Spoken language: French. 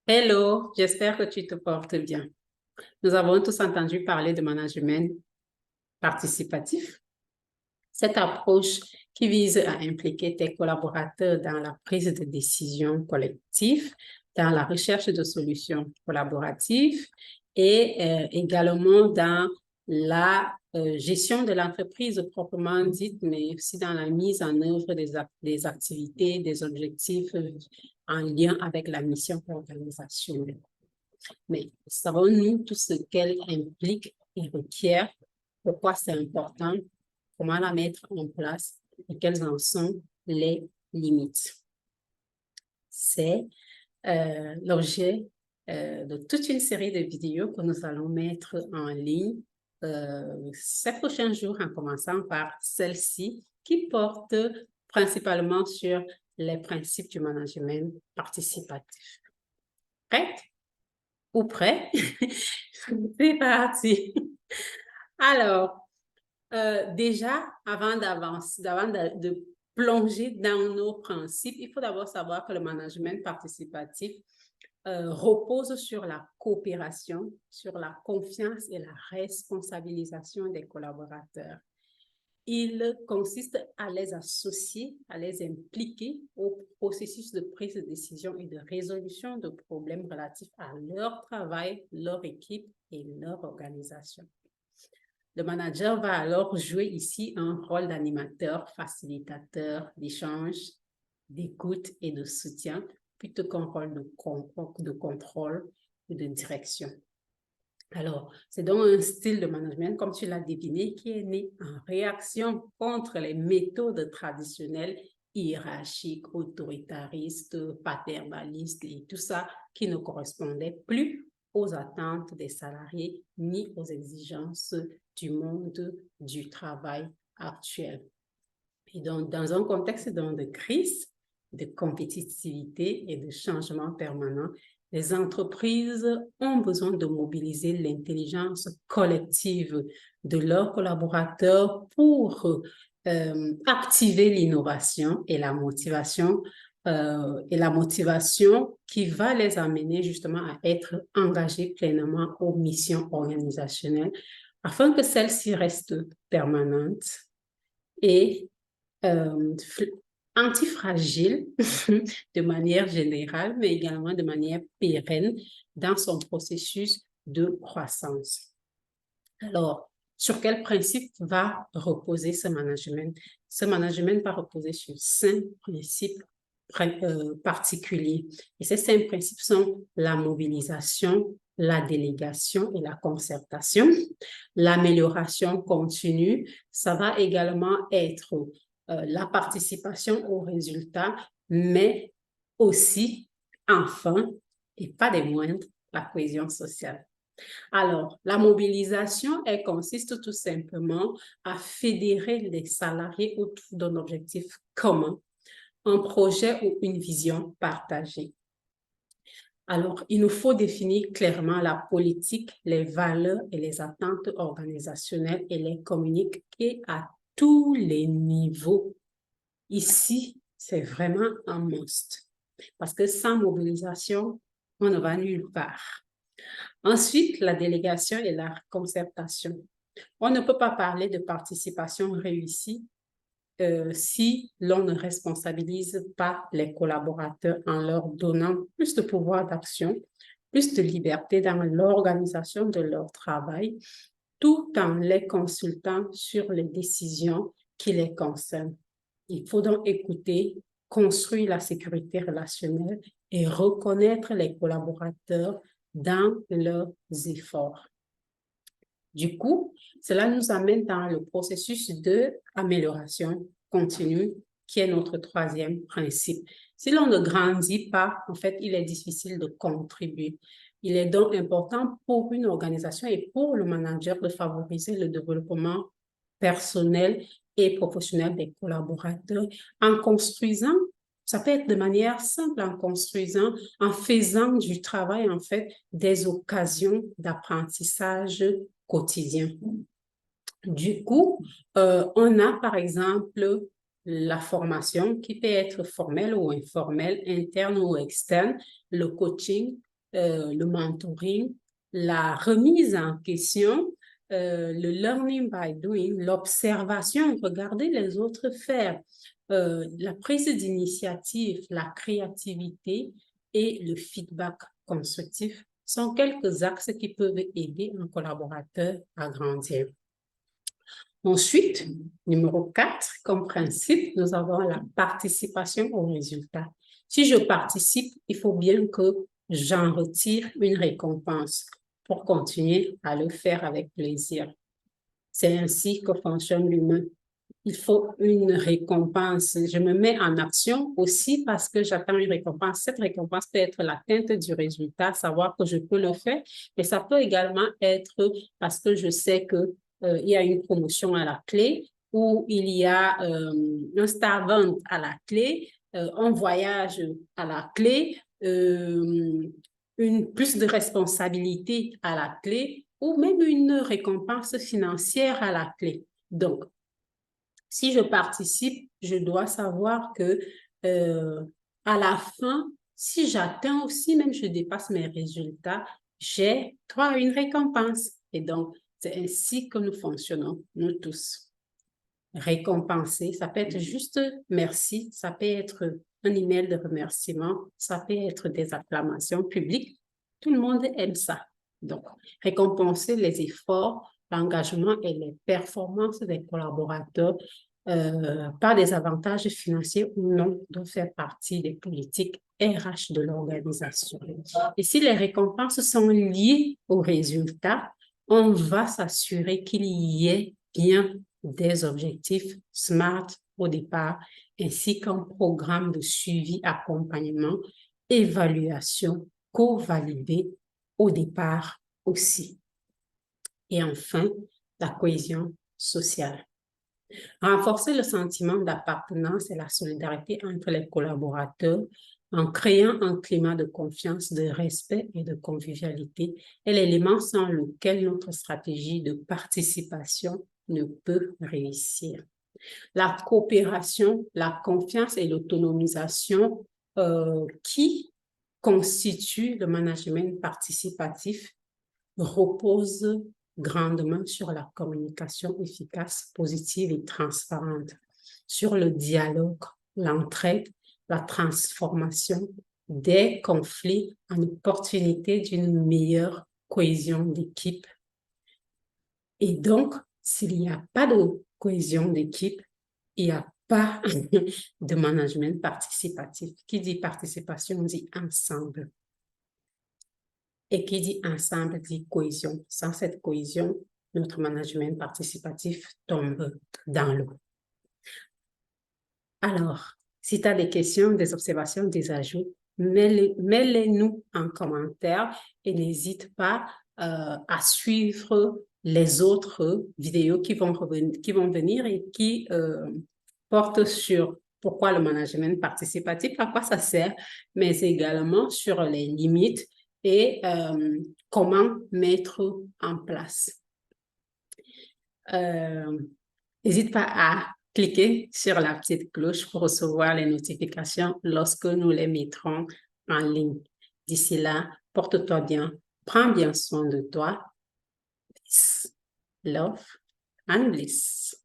Hello, j'espère que tu te portes bien. Nous avons tous entendu parler de management participatif. Cette approche qui vise à impliquer tes collaborateurs dans la prise de décision collective, dans la recherche de solutions collaboratives et également dans la gestion de l'entreprise proprement dite, mais aussi dans la mise en œuvre des activités, des objectifs en lien avec la mission organisationnelle. Mais savons-nous tout ce qu'elle implique et requiert, pourquoi c'est important, comment la mettre en place et quelles en sont les limites? C'est l'objet de toute une série de vidéos que nous allons mettre en ligne ces prochains jours, en commençant par celle-ci qui porte principalement sur les principes du management participatif. Prête? Ou prêt? C'est parti. Alors, déjà, avant d'avancer, avant de plonger dans nos principes, il faut d'abord savoir que le management participatif repose sur la coopération, sur la confiance et la responsabilisation des collaborateurs. Il consiste à les associer, à les impliquer au processus de prise de décision et de résolution de problèmes relatifs à leur travail, leur équipe et leur organisation. Le manager va alors jouer ici un rôle d'animateur, facilitateur d'échange, d'écoute et de soutien, plutôt qu'un rôle de contrôle et de direction. Alors, c'est donc un style de management, comme tu l'as deviné, qui est né en réaction contre les méthodes traditionnelles, hiérarchiques, autoritaristes, paternalistes et tout ça qui ne correspondait plus aux attentes des salariés ni aux exigences du monde du travail actuel. Et donc, dans un contexte de crise, de compétitivité et de changement permanent, les entreprises ont besoin de mobiliser l'intelligence collective de leurs collaborateurs pour activer l'innovation et la motivation qui va les amener justement à être engagés pleinement aux missions organisationnelles afin que celles-ci restent permanentes et euh, antifragile de manière générale, mais également de manière pérenne dans son processus de croissance. Alors, sur quel principe va reposer ce management? Ce management va reposer sur 5 principes particuliers. Et ces 5 principes sont la mobilisation, la délégation et la concertation, l'amélioration continue. Ça va également être la participation aux résultats, mais aussi, enfin, et pas des moindres, la cohésion sociale. Alors, la mobilisation, elle consiste tout simplement à fédérer les salariés autour d'un objectif commun, un projet ou une vision partagée. Alors, il nous faut définir clairement la politique, les valeurs et les attentes organisationnelles et les communiquer à tous les niveaux. Ici, c'est vraiment un must parce que sans mobilisation, on ne va nulle part. Ensuite, la délégation et la concertation. On ne peut pas parler de participation réussie si l'on ne responsabilise pas les collaborateurs en leur donnant plus de pouvoir d'action, plus de liberté dans l'organisation de leur travail, tout en les consultant sur les décisions qui les concernent. Il faut donc écouter, construire la sécurité relationnelle et reconnaître les collaborateurs dans leurs efforts. Du coup, cela nous amène dans le processus d'amélioration continue, qui est notre troisième principe. Si l'on ne grandit pas, en fait, il est difficile de contribuer. Il est donc important pour une organisation et pour le manager de favoriser le développement personnel et professionnel des collaborateurs en construisant, ça peut être de manière simple, en construisant, en faisant du travail, en fait, des occasions d'apprentissage quotidien. Du coup, on a par exemple la formation qui peut être formelle ou informelle, interne ou externe, le coaching, le mentoring, la remise en question, le learning by doing, l'observation, regarder les autres faire, la prise d'initiative, la créativité et le feedback constructif sont quelques axes qui peuvent aider un collaborateur à grandir. Ensuite, numéro 4, comme principe, nous avons la participation au résultat. Si je participe, il faut bien que j'en retire une récompense pour continuer à le faire avec plaisir. C'est ainsi que fonctionne l'humain. Il faut une récompense. Je me mets en action aussi parce que j'attends une récompense. Cette récompense peut être l'atteinte du résultat, savoir que je peux le faire, mais ça peut également être parce que je sais que il y a une promotion à la clé ou il y a un star vente à la clé, un voyage à la clé, une plus de responsabilité à la clé ou même une récompense financière à la clé. Donc, si je participe, je dois savoir que à la fin, si j'atteins aussi, même je dépasse mes résultats, j'ai droit à une récompense. Et donc, c'est ainsi que nous fonctionnons, nous tous. Récompenser, ça peut être juste merci, ça peut être un email de remerciement, ça peut être des acclamations publiques. Tout le monde aime ça. Donc, récompenser les efforts, l'engagement et les performances des collaborateurs par des avantages financiers ou non doit faire partie des politiques RH de l'organisation. Et si les récompenses sont liées aux résultats, on va s'assurer qu'il y ait bien des objectifs SMART au départ, ainsi qu'un programme de suivi, accompagnement, évaluation co-validé au départ aussi. Et enfin, la cohésion sociale. Renforcer le sentiment d'appartenance et la solidarité entre les collaborateurs en créant un climat de confiance, de respect et de convivialité est l'élément sans lequel notre stratégie de participation ne peut réussir. La coopération, la confiance et l'autonomisation qui constituent le management participatif reposent grandement sur la communication efficace, positive et transparente, sur le dialogue, l'entraide, la transformation des conflits en opportunité d'une meilleure cohésion d'équipe. Et donc, s'il n'y a pas de cohésion d'équipe, il n'y a pas de management participatif. Qui dit participation dit ensemble. Et qui dit ensemble dit cohésion. Sans cette cohésion, notre management participatif tombe dans l'eau. Alors, si tu as des questions, des observations, des ajouts, mets-les-nous en commentaire et n'hésite pas à suivre les autres vidéos qui vont venir et qui portent sur pourquoi le management participatif, à quoi ça sert, mais également sur les limites et comment mettre en place. N'hésite pas à cliquer sur la petite cloche pour recevoir les notifications lorsque nous les mettrons en ligne. D'ici là, porte-toi bien, prends bien soin de toi. Peace, love and bliss.